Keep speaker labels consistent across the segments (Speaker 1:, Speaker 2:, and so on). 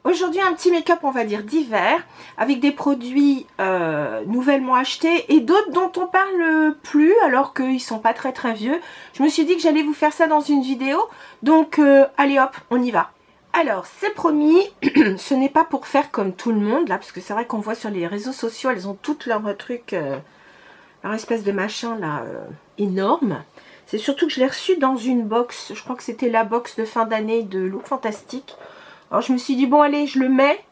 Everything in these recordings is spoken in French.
Speaker 1: Aujourd'hui, un petit make-up, on va dire, d'hiver, avec des produits nouvellement achetés et d'autres dont on parle plus, alors qu'ils sont pas très très vieux. Je me suis dit que j'allais vous faire ça dans une vidéo, donc allez hop, on y va. Alors, c'est promis, ce n'est pas pour faire comme tout le monde, là, parce que c'est vrai qu'on voit sur les réseaux sociaux, elles ont toutes leurs trucs, leur espèce de machin, là, énorme. C'est surtout que je l'ai reçu dans une box, je crois que c'était la box de fin d'année de Look Fantastique. Alors je me suis dit, bon allez, je le mets.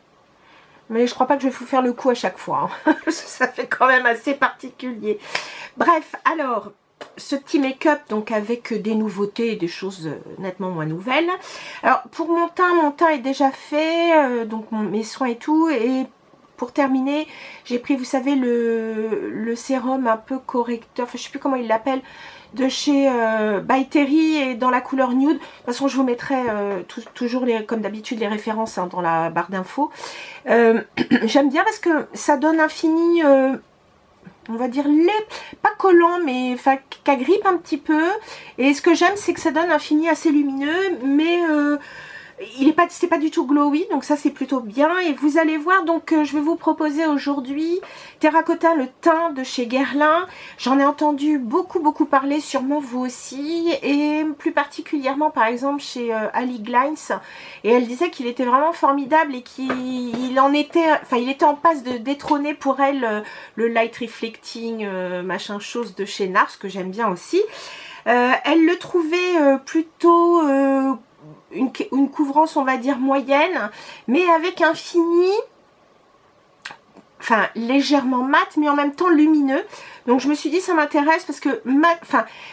Speaker 1: Mais je crois pas que je vais vous faire le coup à chaque fois. Hein. Ça fait quand même assez particulier. Bref, alors, ce petit make-up, donc avec des nouveautés et des choses nettement moins nouvelles. Alors, pour mon teint est déjà fait. Donc, mes soins et tout. Et pour terminer, j'ai pris, vous savez, le sérum un peu correcteur. Enfin, je sais plus comment il l'appelle. De chez By Terry et dans la couleur nude. De toute façon, je vous mettrai toujours, comme d'habitude, les références dans la barre d'infos. J'aime bien parce que ça donne un fini, on va dire, pas collant, mais enfin, qu'agrippe un petit peu. Et ce que j'aime, c'est que ça donne un fini assez lumineux, mais c'est pas du tout glowy, donc ça c'est plutôt bien. Et vous allez voir, donc je vais vous proposer aujourd'hui Terracotta, le teint de chez Guerlain. J'en ai entendu beaucoup parler, sûrement vous aussi, et plus particulièrement par exemple chez Ali Glines. Et elle disait qu'il était vraiment formidable et qu'il en était, enfin il était en passe de détrôner pour elle le light reflecting machin chose de chez NARS, que j'aime bien aussi. Elle le trouvait plutôt une couvrance, on va dire, moyenne, mais avec un fini, enfin, légèrement mat, mais en même temps lumineux. Donc, je me suis dit, ça m'intéresse parce que,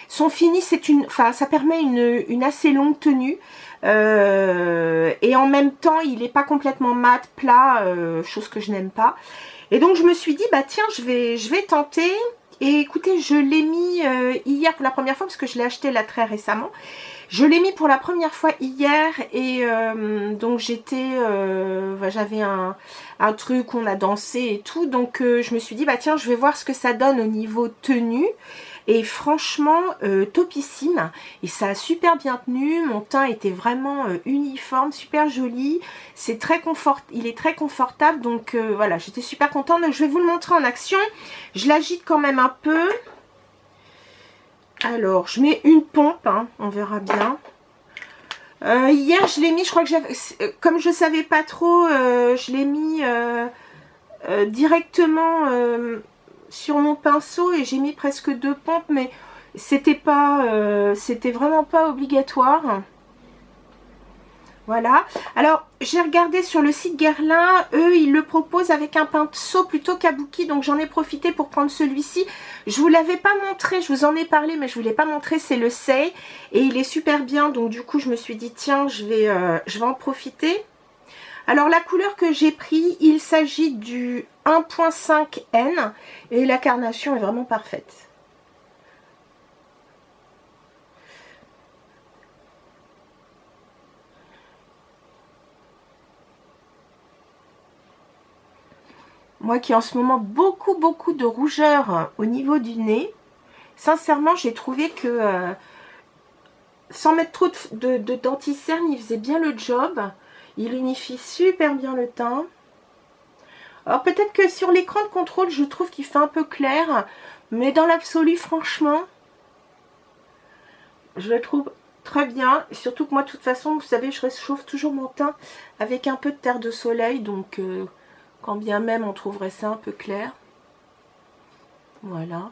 Speaker 1: son fini, ça permet une assez longue tenue. Et en même temps, il n'est pas complètement mat, plat, chose que je n'aime pas. Et donc, je me suis dit, bah tiens, je vais tenter. Et écoutez, je l'ai mis hier pour la première fois parce que je l'ai acheté là très récemment. Je l'ai mis pour la première fois hier et donc j'avais un truc, on a dansé et tout. Donc je me suis dit, bah tiens, je vais voir ce que ça donne au niveau tenue. Et franchement, topissime. Et ça a super bien tenu. Mon teint était vraiment uniforme, super joli. C'est très il est très confortable. Donc voilà, j'étais super contente. Donc je vais vous le montrer en action. Je l'agite quand même un peu. Alors, je mets une pompe, hein, on verra bien. Hier, je l'ai mis, je crois que j'avais, comme je savais pas trop, je l'ai mis directement sur mon pinceau et j'ai mis presque 2 pompes, mais c'était vraiment pas obligatoire. Voilà. Alors, j'ai regardé sur le site Guerlain. Eux, ils le proposent avec un pinceau plutôt kabuki. Donc, j'en ai profité pour prendre celui-ci. Je vous l'avais pas montré. Je vous en ai parlé, mais je vous l'ai pas montré. C'est le Say. Et il est super bien. Donc, du coup, je me suis dit, tiens, je vais en profiter. Alors, la couleur que j'ai pris, il s'agit du 1.5N. Et la carnation est vraiment parfaite. Moi qui ai en ce moment beaucoup de rougeur au niveau du nez, sincèrement j'ai trouvé que sans mettre trop de denticerne, il faisait bien le job. Il unifie super bien le teint. Alors peut-être que sur l'écran de contrôle je trouve qu'il fait un peu clair, mais dans l'absolu franchement, je le trouve très bien. Et surtout que moi de toute façon, vous savez, je réchauffe toujours mon teint avec un peu de terre de soleil, donc... quand bien même on trouverait ça un peu clair. Voilà.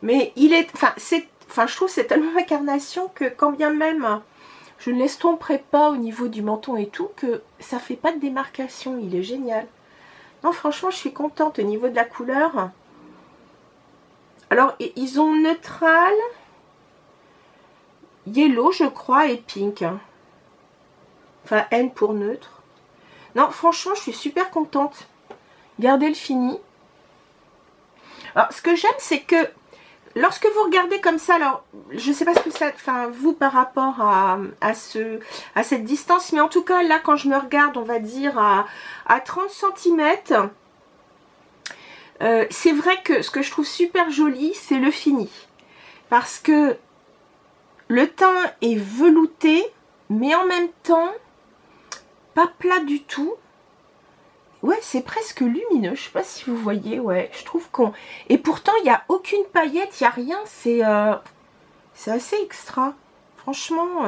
Speaker 1: Mais il est... je trouve que c'est tellement ma carnation que quand bien même je ne l'estomperai pas au niveau du menton et tout, que ça fait pas de démarcation. Il est génial. Non, franchement, je suis contente au niveau de la couleur. Alors, ils ont neutral, yellow, je crois, et pink. Enfin, N pour neutre. Non, franchement, je suis super contente. Regardez le fini. Alors, ce que j'aime, c'est que lorsque vous regardez comme ça, alors, je ne sais pas ce que ça... Enfin, vous, par rapport à cette distance, mais en tout cas, là, quand je me regarde, on va dire à 30 cm, c'est vrai que ce que je trouve super joli, c'est le fini. Parce que le teint est velouté, mais en même temps... pas plat du tout. Ouais, c'est presque lumineux. Je sais pas si vous voyez. Ouais, je trouve qu'on... Et pourtant, il n'y a aucune paillette, il n'y a rien. C'est assez extra. Franchement,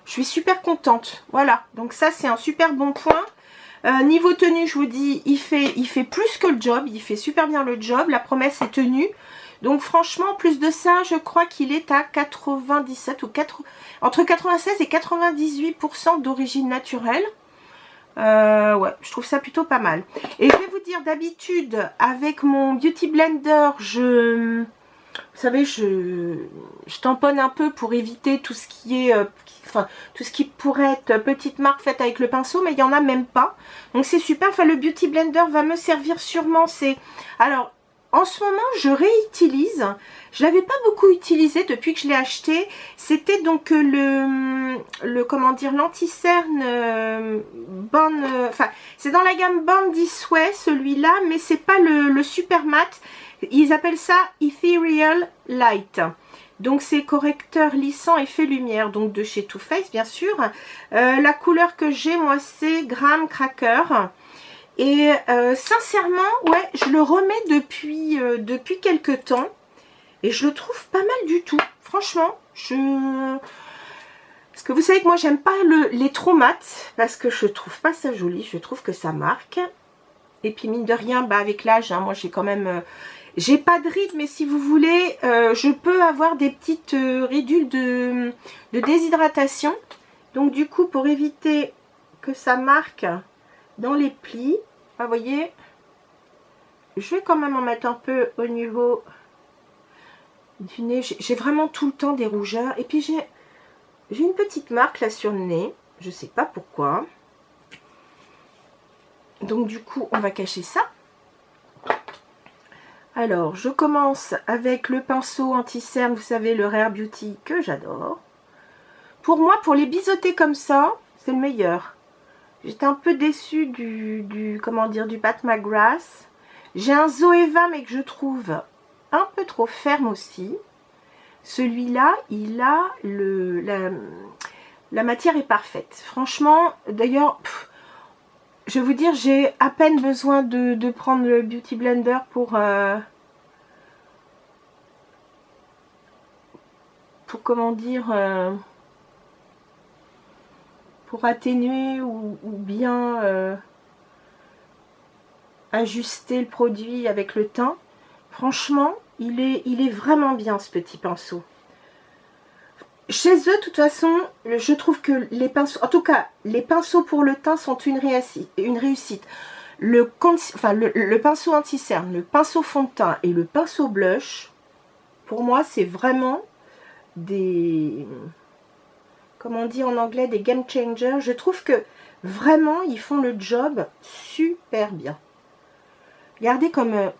Speaker 1: je suis super contente. Voilà, donc ça, c'est un super bon point. Niveau tenue, je vous dis, il fait plus que le job. Il fait super bien le job. La promesse est tenue. Donc franchement, en plus de ça, je crois qu'il est à 97 ou 4, entre 96 et 98% d'origine naturelle. Ouais, je trouve ça plutôt pas mal. Et je vais vous dire, d'habitude, avec mon Beauty Blender, vous savez, je tamponne un peu pour éviter tout ce qui est, enfin, tout ce qui pourrait être petite marque faite avec le pinceau, mais il n'y en a même pas. Donc c'est super. Enfin, le Beauty Blender va me servir sûrement. Alors, en ce moment, je réutilise. Je ne l'avais pas beaucoup utilisé depuis que je l'ai acheté. C'était donc comment dire, l'anti-cerne Born. Enfin, c'est dans la gamme Born This Way, celui-là, mais c'est pas le super mat. Ils appellent ça Ethereal Light. Donc c'est correcteur lissant effet lumière, donc de chez Too Faced bien sûr. La couleur que j'ai moi c'est Graham Cracker. Et sincèrement, ouais, je le remets depuis quelques temps. Et je le trouve pas mal du tout. Franchement, parce que vous savez que moi j'aime pas les trop mat. Parce que je trouve pas ça joli. Je trouve que ça marque. Et puis mine de rien, bah, avec l'âge, hein, moi j'ai quand même... j'ai pas de rides, mais si vous voulez, je peux avoir des petites ridules de déshydratation. Donc du coup, pour éviter que ça marque dans les plis, vous voyez, je vais quand même en mettre un peu au niveau du nez. J'ai vraiment tout le temps des rougeurs. Et puis j'ai une petite marque là sur le nez. Je sais pas pourquoi. Donc du coup, on va cacher ça. Alors, je commence avec le pinceau anti-cerne, vous savez, le Rare Beauty que j'adore. Pour moi, pour les biseauter comme ça, c'est le meilleur. J'étais un peu déçue comment dire, du Pat McGrath. J'ai un Zoeva, mais que je trouve un peu trop ferme aussi. Celui-là, il a la matière est parfaite. Franchement, d'ailleurs, je vais vous dire, j'ai à peine besoin de prendre le Beauty Blender pour comment dire, pour atténuer ou bien ajuster le produit avec le teint. Franchement, il est vraiment bien ce petit pinceau. Chez eux, de toute façon, je trouve que les pinceaux, en tout cas, les pinceaux pour le teint sont une réussite. Le pinceau anti-cerne, le pinceau fond de teint et le pinceau blush, pour moi, c'est vraiment des... Comment on dit en anglais, des game changers. Je trouve que vraiment, ils font le job super bien. Regardez comme...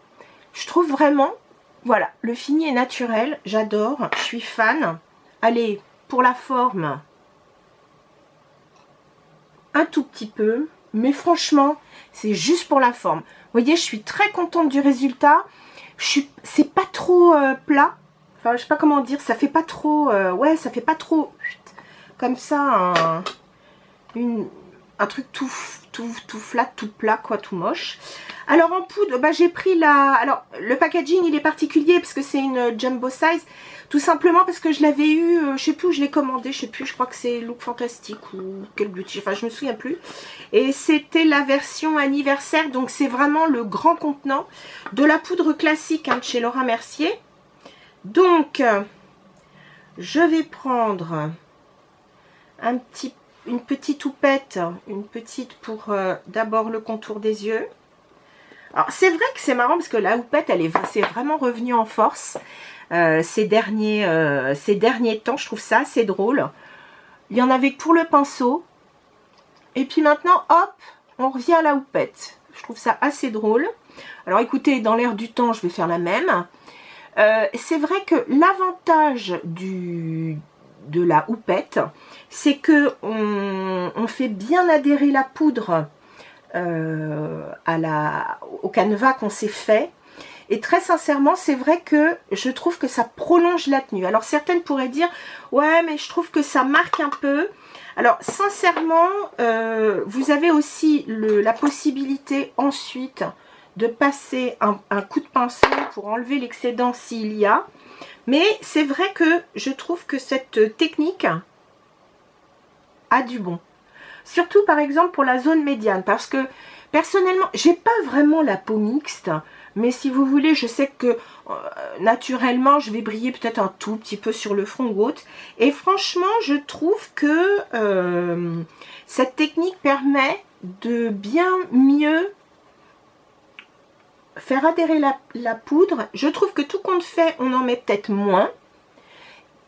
Speaker 1: je trouve vraiment... Voilà, le fini est naturel, j'adore, je suis fan. Allez, pour la forme, un tout petit peu, mais franchement, c'est juste pour la forme. Vous voyez, je suis très contente du résultat. C'est pas trop plat. Enfin, je sais pas comment dire, ça fait pas trop... ouais, ça fait pas trop... Comme ça, un truc tout flat, tout plat, quoi, tout moche. Alors en poudre, bah, j'ai pris alors le packaging il est particulier parce que c'est une jumbo size. Tout simplement parce que je l'avais eu, je sais plus où je l'ai commandé, je sais plus, je crois que c'est Look Fantastic ou quel beauty, enfin je me souviens plus. Et c'était la version anniversaire, donc c'est vraiment le grand contenant de la poudre classique hein, de chez Laura Mercier. Donc, je vais prendre une petite houppette, une petite pour d'abord le contour des yeux. Alors c'est vrai que c'est marrant parce que la houppette c'est vraiment revenu en force ces derniers temps. Je trouve ça assez drôle. Il y en avait que pour le pinceau. Et puis maintenant hop, on revient à la houppette. Je trouve ça assez drôle. Alors écoutez, dans l'air du temps je vais faire la même. C'est vrai que l'avantage de la houppette, c'est que on fait bien adhérer la poudre au canevas qu'on s'est fait. Et très sincèrement, c'est vrai que je trouve que ça prolonge la tenue. Alors certaines pourraient dire, ouais, mais je trouve que ça marque un peu. Alors, sincèrement, vous avez aussi la possibilité ensuite de passer un coup de pinceau pour enlever l'excédent s'il y a. Mais c'est vrai que je trouve que cette technique a du bon. Surtout, par exemple, pour la zone médiane. Parce que, personnellement, j'ai pas vraiment la peau mixte. Mais si vous voulez, je sais que naturellement, je vais briller peut-être un tout petit peu sur le front ou autre. Et franchement, je trouve que cette technique permet de bien mieux faire adhérer la poudre. Je trouve que tout compte fait, on en met peut-être moins.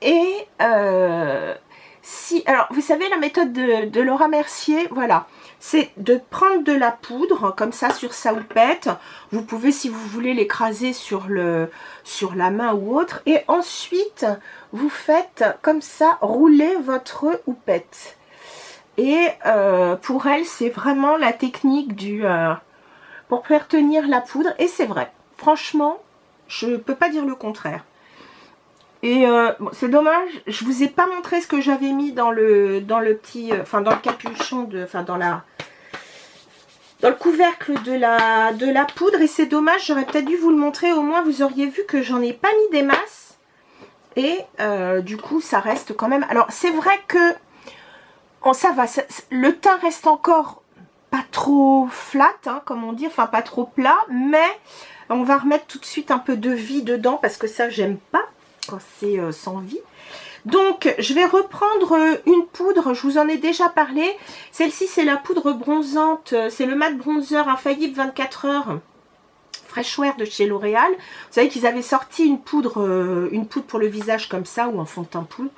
Speaker 1: Et alors, vous savez, la méthode de Laura Mercier, voilà, c'est de prendre de la poudre, comme ça, sur sa houppette. Vous pouvez, si vous voulez, l'écraser sur la main ou autre. Et ensuite, vous faites, comme ça, rouler votre houppette. Et pour elle, c'est vraiment la technique pour faire tenir la poudre. Et c'est vrai, franchement, je ne peux pas dire le contraire. Et bon, c'est dommage, je vous ai pas montré ce que j'avais mis dans le petit, enfin dans le capuchon, dans le couvercle de la poudre. Et c'est dommage, j'aurais peut-être dû vous le montrer, au moins vous auriez vu que j'en ai pas mis des masses. Et du coup, ça reste quand même... Alors, c'est vrai que ça va, le teint reste encore pas trop flat, hein, comme on dit, enfin pas trop plat, mais on va remettre tout de suite un peu de vie dedans, parce que ça, j'aime pas quand c'est sans vie. Donc, je vais reprendre une poudre, je vous en ai déjà parlé. Celle-ci, c'est la poudre bronzante, c'est le mat bronzer infaillible 24 heures Fresh Wear de chez L'Oréal. Vous savez qu'ils avaient sorti une poudre pour le visage comme ça, ou un fond de teint poudre.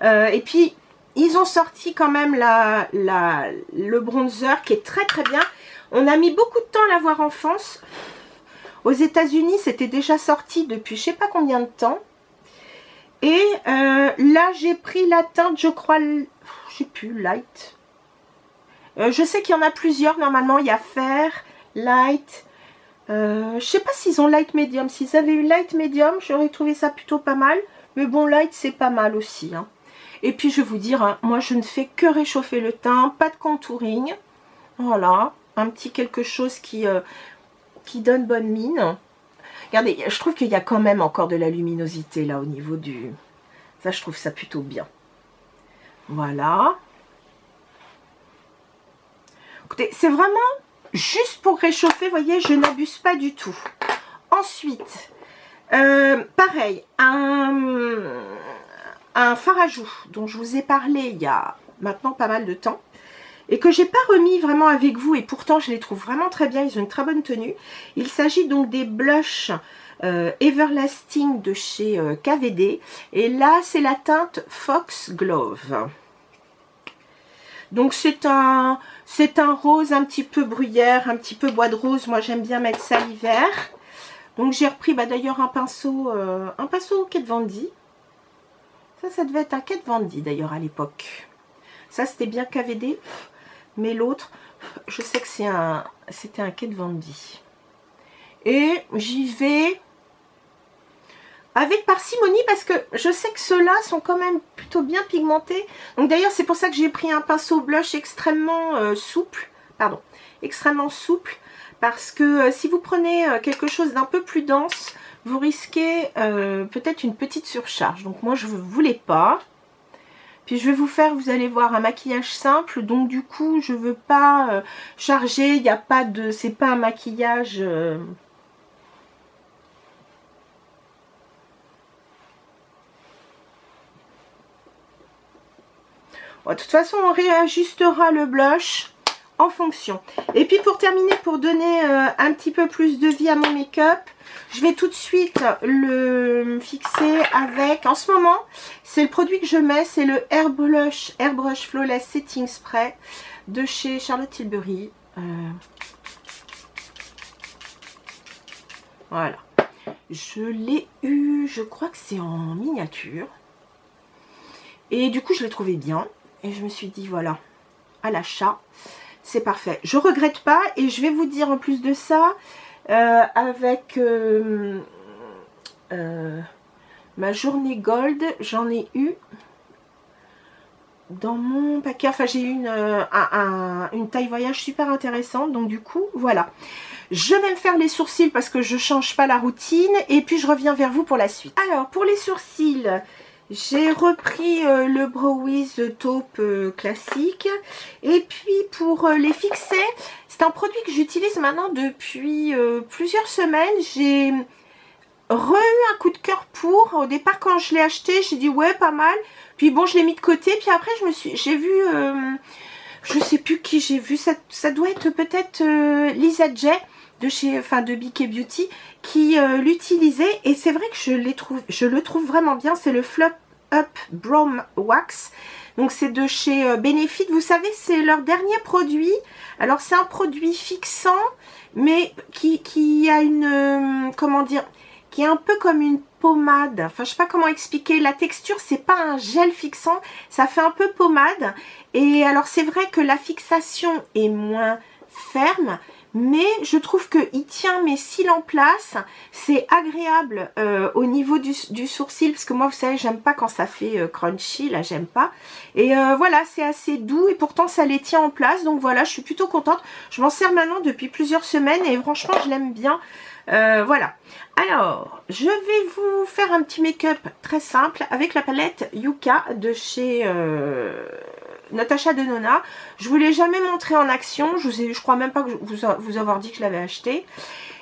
Speaker 1: Et puis, ils ont sorti quand même le bronzer qui est très très bien. On a mis beaucoup de temps à l'avoir en France. Aux États-Unis, c'était déjà sorti depuis je sais pas combien de temps. Et là, j'ai pris la teinte, je crois, je sais plus, light. Je sais qu'il y en a plusieurs, normalement. Il y a Fair, Light. Je sais pas s'ils ont Light Medium. S'ils avaient eu Light Medium, j'aurais trouvé ça plutôt pas mal. Mais bon, Light, c'est pas mal aussi. Hein. Et puis, je vais vous dire, hein, moi, je ne fais que réchauffer le teint. Pas de contouring. Voilà. Un petit quelque chose qui donne bonne mine. Regardez, je trouve qu'il y a quand même encore de la luminosité là au niveau du... Ça, je trouve ça plutôt bien. Voilà. Écoutez, c'est vraiment juste pour réchauffer, vous voyez, je n'abuse pas du tout. Ensuite, pareil, un fard à joues dont je vous ai parlé il y a maintenant pas mal de temps. Et que j'ai pas remis vraiment avec vous, et pourtant je les trouve vraiment très bien, ils ont une très bonne tenue. Il s'agit donc des blushs Everlasting de chez KVD, et là c'est la teinte Foxglove. Donc c'est un rose un petit peu bruyère, un petit peu bois de rose, moi j'aime bien mettre ça l'hiver. Donc j'ai repris d'ailleurs un pinceau Kat Von D. Ça devait être un Kat Von D d'ailleurs à l'époque. Ça c'était bien KVD. Mais l'autre, je sais que c'était un Kat Von D. Et j'y vais avec parcimonie parce que je sais que ceux-là sont quand même plutôt bien pigmentés. Donc d'ailleurs, c'est pour ça que j'ai pris un pinceau blush extrêmement souple. Pardon, extrêmement souple. Parce que si vous prenez quelque chose d'un peu plus dense, vous risquez peut-être une petite surcharge. Donc moi, je ne voulais pas. Puis je vais vous faire, vous allez voir, un maquillage simple. Donc du coup, je veux pas charger. Il n'y a pas de... C'est pas un maquillage... De toute façon, on réajustera le blush en fonction. Et puis pour terminer, pour donner un petit peu plus de vie à mon make-up, je vais tout de suite le fixer avec, en ce moment, c'est le produit que je mets, c'est le Airbrush Flawless Setting Spray de chez Charlotte Tilbury. Voilà. Je l'ai eu, je crois que c'est en miniature. Et du coup, je l'ai trouvé bien. Et je me suis dit, voilà, à l'achat, c'est parfait. Je regrette pas. Et je vais vous dire en plus de ça, avec ma journée gold, j'en ai eu dans mon paquet. Enfin, j'ai eu une taille voyage super intéressante. Donc du coup, voilà. Je vais me faire les sourcils parce que je change pas la routine. Et puis, je reviens vers vous pour la suite. Alors, pour les sourcils, j'ai repris le Brow Wiz taupe classique. Et puis, pour les fixer, c'est un produit que j'utilise maintenant depuis plusieurs semaines. J'ai eu un coup de cœur pour. Au départ, quand je l'ai acheté, j'ai dit ouais, pas mal. Puis bon, je l'ai mis de côté. Puis après, j'ai vu, je sais plus qui j'ai vu. Ça doit être peut-être Lisa J de chez, enfin de BK Beauty qui l'utilisait. Et c'est vrai que je le trouve vraiment bien. C'est le Flop Up Brow Wax. Donc c'est de chez Benefit. Vous savez, c'est leur dernier produit. Alors c'est un produit fixant, mais qui a une, comment dire, qui est un peu comme une pommade. Enfin, je sais pas comment expliquer. La texture, c'est pas un gel fixant. Ça fait un peu pommade. Et alors, c'est vrai que la fixation est moins ferme. Mais je trouve qu'il tient mes cils en place. C'est agréable au niveau du sourcil. Parce que moi, vous savez, j'aime pas quand ça fait crunchy. Là, j'aime pas. Et voilà, c'est assez doux. Et pourtant, ça les tient en place. Donc voilà, je suis plutôt contente. Je m'en sers maintenant depuis plusieurs semaines. Et franchement, je l'aime bien. Voilà. Alors, je vais vous faire un petit make-up très simple avec la palette Yuka de chez Natasha Denona. Je vous l'ai jamais montré en action. Je crois même pas que vous avoir dit que je l'avais acheté.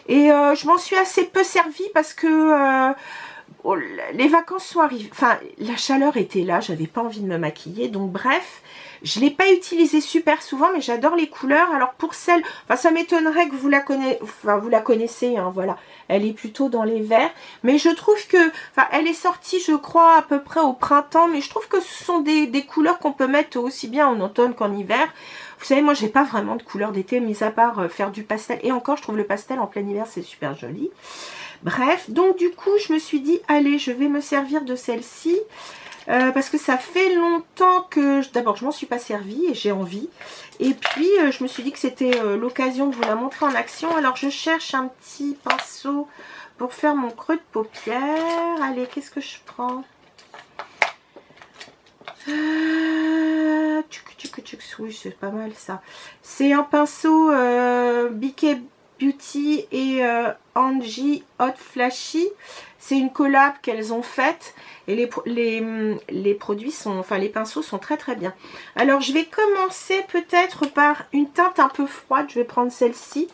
Speaker 1: Et je m'en suis assez peu servie parce que les vacances sont arrivées. Enfin, la chaleur était là. J'avais pas envie de me maquiller. Donc bref. Je ne l'ai pas utilisée super souvent, mais j'adore les couleurs. Alors pour celle, enfin ça m'étonnerait que vous la connaissez, hein, voilà. Elle est plutôt dans les verts. Mais je trouve que, enfin elle est sortie je crois à peu près au printemps, mais je trouve que ce sont des couleurs qu'on peut mettre aussi bien en automne qu'en hiver. Vous savez, moi j'ai pas vraiment de couleur d'été, mis à part faire du pastel. Et encore, je trouve le pastel en plein hiver, c'est super joli. Bref, donc du coup, je me suis dit, allez, je vais me servir de celle-ci. Parce que ça fait longtemps que d'abord je m'en suis pas servie et j'ai envie, et puis je me suis dit que c'était l'occasion de vous la montrer en action. Alors je cherche un petit pinceau pour faire mon creux de paupière. Allez, qu'est-ce que je prends? Oui, c'est pas mal ça. C'est un pinceau BK Beauty et Angie Hot Flashy. C'est une collab qu'elles ont faite. Et les produits sont, enfin les pinceaux sont très très bien. Alors je vais commencer peut-être par une teinte un peu froide. Je vais prendre celle-ci.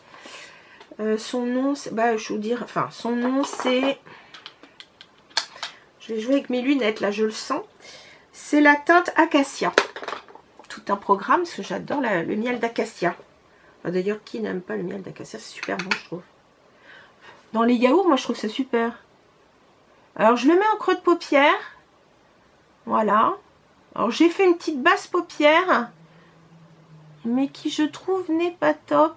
Speaker 1: Son nom, bah je vais vous dire, enfin son nom c'est, je vais jouer avec mes lunettes là, je le sens. C'est la teinte Acacia. Tout un programme parce que j'adore le miel d'Acacia. Enfin, d'ailleurs, qui n'aime pas le miel d'Acacia? C'est super bon, je trouve. Dans les yaourts, moi je trouve ça super. Alors je le mets en creux de paupière. Voilà. Alors j'ai fait une petite basse paupière, mais qui je trouve n'est pas top.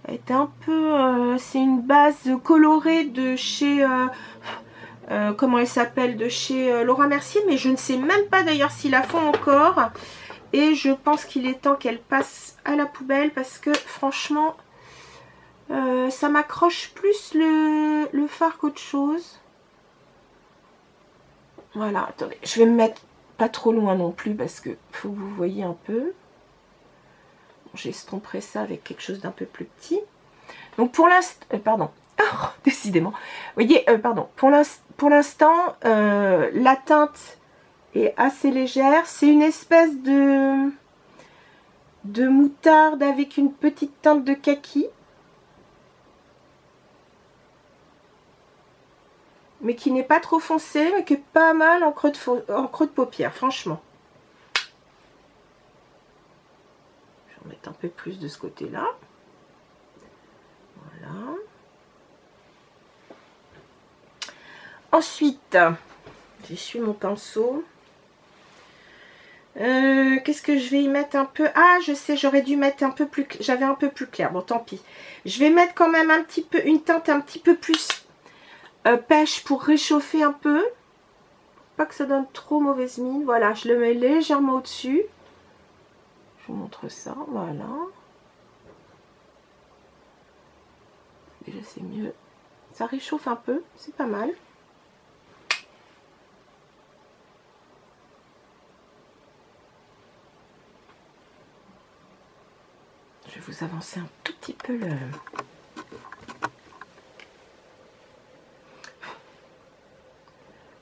Speaker 1: Elle est un peu... c'est une base colorée de chez... comment elle s'appelle? De chez Laura Mercier, mais je ne sais même pas d'ailleurs s'ils la font encore. Et je pense qu'il est temps qu'elle passe à la poubelle parce que franchement, ça m'accroche plus le fard qu'autre chose. Voilà, attendez, je vais me mettre pas trop loin non plus parce que faut que vous voyez un peu. J'estomperai ça avec quelque chose d'un peu plus petit. Donc pour l'instant, pardon, oh, décidément. Vous voyez, pardon, pour l'instant, la teinte est assez légère. C'est une espèce de moutarde avec une petite teinte de kaki. Mais qui n'est pas trop foncé, mais qui est pas mal en creux de paupière, franchement. Je vais en mettre un peu plus de ce côté-là. Voilà. Ensuite, j'essuie mon pinceau. Qu'est-ce que je vais y mettre un peu? Ah, je sais, j'aurais dû mettre un peu plus... J'avais un peu plus clair. Bon, tant pis. Je vais mettre quand même un petit peu, une teinte un petit peu plus pêche pour réchauffer un peu. Pas que ça donne trop mauvaise mine. Voilà, je le mets légèrement au-dessus. Je vous montre ça. Voilà. Déjà, c'est mieux. Ça réchauffe un peu. C'est pas mal. vous avancer un tout petit peu le...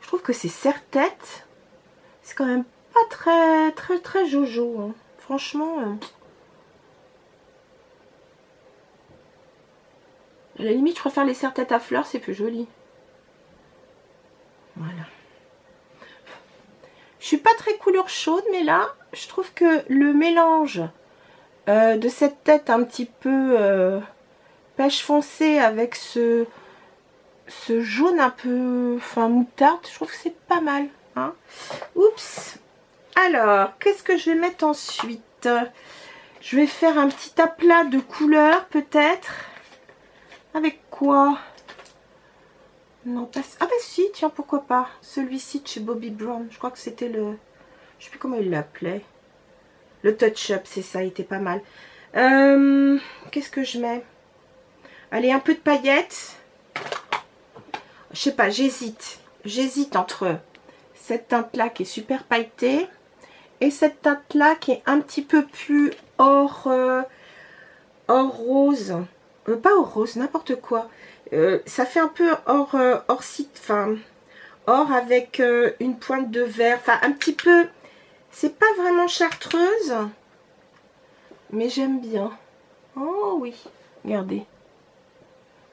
Speaker 1: Je trouve que ces serre-têtes, c'est quand même pas très jojo. Hein. Franchement... à la limite, je préfère les serre-têtes à fleurs, c'est plus joli. Voilà. Je suis pas très couleur chaude, mais là, je trouve que le mélange de cette tête un petit peu pêche foncée avec ce jaune un peu, enfin moutarde, je trouve que c'est pas mal. Hein. Oups. Alors, qu'est-ce que je vais mettre ensuite? Je vais faire un petit aplat de couleurs, peut-être. Avec quoi? Non, pas... Ah bah si, tiens, pourquoi pas. Celui-ci de chez Bobbi Brown. Je crois que c'était le... Je sais plus comment il l'appelait. Le touch-up, c'est ça, il était pas mal. Qu'est-ce que je mets? Allez, un peu de paillettes. Je sais pas, j'hésite. J'hésite entre cette teinte-là qui est super pailletée et cette teinte-là qui est un petit peu plus or rose. Pas or rose, n'importe quoi. Ça fait un peu or enfin, or avec une pointe de vert. Enfin, un petit peu... C'est pas vraiment chartreuse, mais j'aime bien. Oh oui, regardez.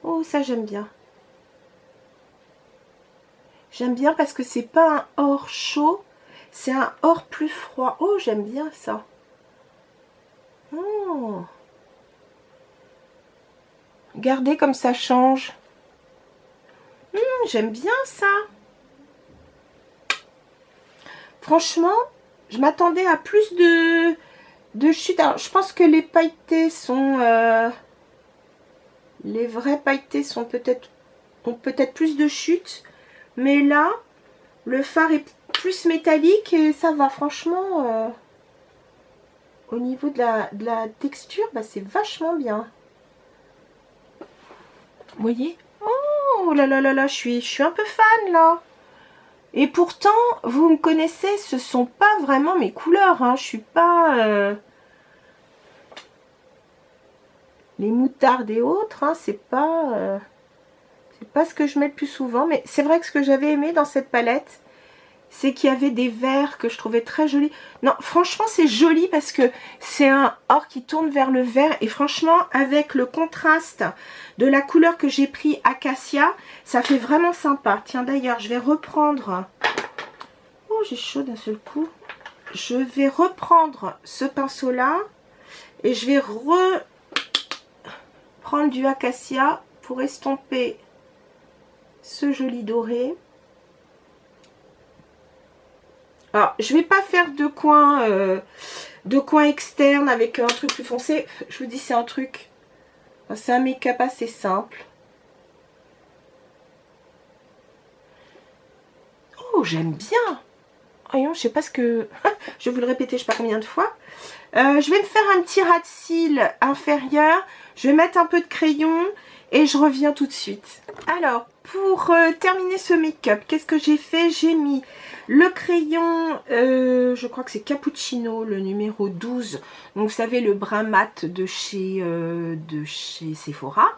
Speaker 1: Oh, ça j'aime bien. J'aime bien parce que c'est pas un or chaud, c'est un or plus froid. Oh, j'aime bien ça. Oh. Regardez comme ça change. J'aime bien ça. Franchement, je m'attendais à plus de chute. Alors, je pense que les pailletés sont... les vrais pailletés sont ont peut-être plus de chute. Mais là, le fard est plus métallique et ça va. Franchement, au niveau de la texture, bah, c'est vachement bien. Vous voyez? Oh là là là là, je suis un peu fan là. Et pourtant, vous me connaissez, ce sont pas vraiment mes couleurs. Hein. Je suis pas... les moutardes et autres, hein, c'est pas ce que je mets le plus souvent. Mais c'est vrai que ce que j'avais aimé dans cette palette, c'est qu'il y avait des verts que je trouvais très jolis. Non, franchement, c'est joli parce que c'est un or qui tourne vers le vert. Et franchement, avec le contraste de la couleur que j'ai pris Acacia, ça fait vraiment sympa. Tiens, d'ailleurs, je vais reprendre... Oh, j'ai chaud d'un seul coup. Je vais reprendre ce pinceau-là et je vais reprendre du Acacia pour estomper ce joli doré. Alors, je vais pas faire de coin externe avec un truc plus foncé. Je vous dis, c'est un truc, c'est un make-up assez simple. Oh, j'aime bien. Voyons, je sais pas ce que... je vais vous le répéter, je sais pas combien de fois. Je vais me faire un petit ras de cils inférieur. Je vais mettre un peu de crayon et je reviens tout de suite. Alors, pour terminer ce make-up, qu'est-ce que j'ai fait? J'ai mis le crayon, je crois que c'est Cappuccino, le numéro 12. Donc, vous savez, le brun mat de chez Sephora.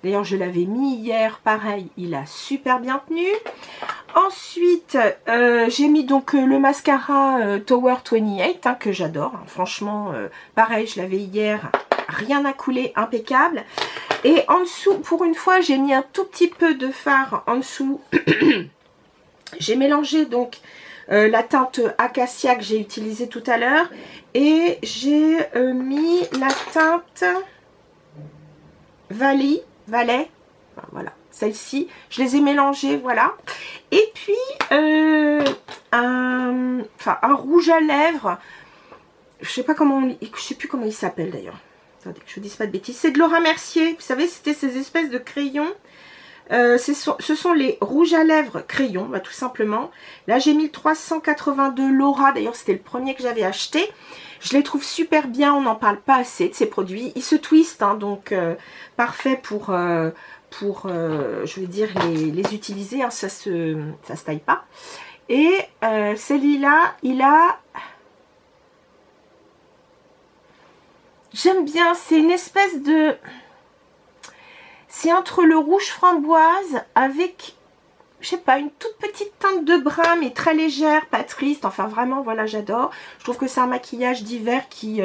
Speaker 1: D'ailleurs, je l'avais mis hier, pareil, il a super bien tenu. Ensuite, j'ai mis donc le mascara Tower 28, hein, que j'adore. Hein. Franchement, pareil, je l'avais hier, rien à couler, impeccable. Et en dessous, pour une fois, j'ai mis un tout petit peu de fard en dessous. J'ai mélangé donc la teinte Acacia que j'ai utilisée tout à l'heure. Et j'ai mis la teinte Valet. Enfin, voilà, celle-ci. Je les ai mélangées, voilà. Et puis, un rouge à lèvres. Je sais plus comment il s'appelle d'ailleurs. Attendez, que je vous dise pas de bêtises. C'est de Laura Mercier. Vous savez, c'était ces espèces de crayons. Ce sont les rouges à lèvres crayons, bah, tout simplement. Là, j'ai mis le 382 Laura. D'ailleurs, c'était le premier que j'avais acheté. Je les trouve super bien. On n'en parle pas assez de ces produits. Ils se twistent, hein, donc parfait pour je veux dire, les utiliser. Hein, ça se taille pas. Et celui-là, il a... J'aime bien, c'est une espèce de... C'est entre le rouge framboise avec, je sais pas, une toute petite teinte de brun, mais très légère, pas triste. Enfin, vraiment, voilà, j'adore. Je trouve que c'est un maquillage d'hiver qui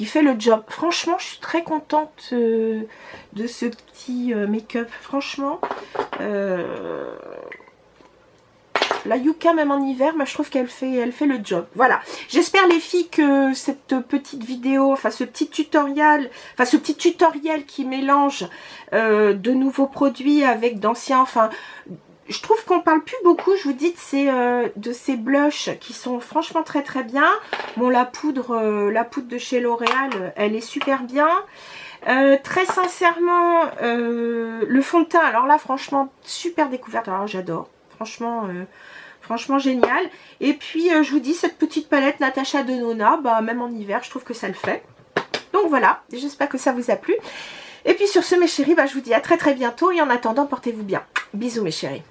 Speaker 1: fait le job. Franchement, je suis très contente de ce petit make-up. Franchement, la Yuka, même en hiver, je trouve qu'elle fait le job. Voilà. J'espère, les filles, que cette petite vidéo, enfin ce petit tutoriel qui mélange de nouveaux produits avec d'anciens, enfin, je trouve qu'on parle plus beaucoup, je vous dis, de ces blushs qui sont franchement très très bien. Bon, la poudre de chez L'Oréal, elle est super bien. Très sincèrement, le fond de teint, alors là, franchement, super découverte. Alors, j'adore. Franchement génial. Et puis je vous dis, cette petite palette Natasha Denona, bah, même en hiver, je trouve que ça le fait. Donc voilà, j'espère que ça vous a plu. Et puis sur ce, mes chéris, bah, je vous dis à très très bientôt. Et en attendant, portez-vous bien. Bisous mes chéris.